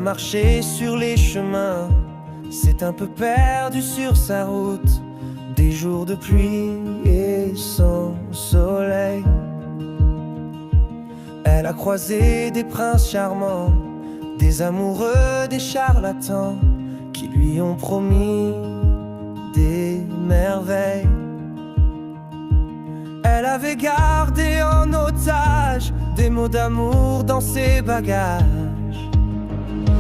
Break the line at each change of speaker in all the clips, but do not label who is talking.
marché sur les chemins, s'est un peu perdu sur sa route. Des jours de pluie et sans soleil. Elle a croisé des princes charmants, des amoureux, des charlatans, qui lui ont promis des merveilles. Elle avait gardé en otage des mots d'amour dans ses bagages.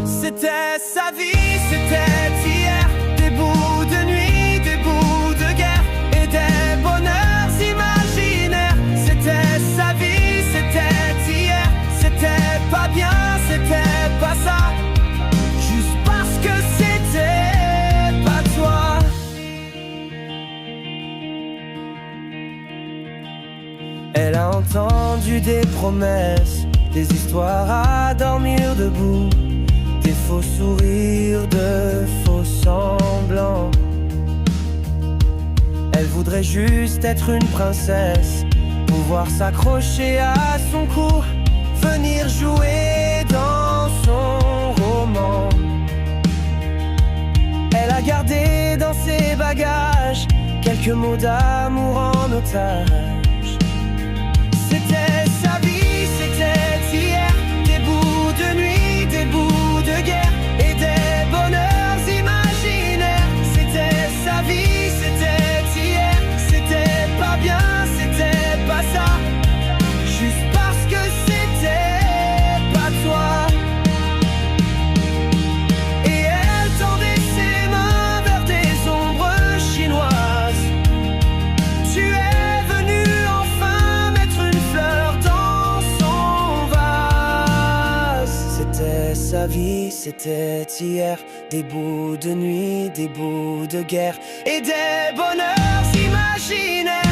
C'était sa vie, c'était hier, des bouts de nuit, des bouts de guerre et des bonheurs imaginaires. C'était sa vie, c'était hier, c'était pas bien, c'était pas ça, juste parce que c'était pas toi. Elle a entendu des promesses, des histoires à dormir debout, des faux sourires, de faux semblants. Elle voudrait juste être une princesse, pouvoir s'accrocher à son cou, venir jouer dans son roman. Elle a gardé dans ses bagages quelques mots d'amour en otage. C'était sa vie, c'était hier, des bouts de nuit, des bouts de guerre et des bonheurs imaginaires. C'était sa vie, c'était hier, c'était pas bien, c'était pas ça, juste parce que c'était pas toi. Et elle tendait ses mains vers des ombres chinoises. Tu es venu enfin mettre une fleur dans son vase. C'était sa vie, c'était hier, des bouts de nuit, des bouts de guerre et des bonheurs imaginaires.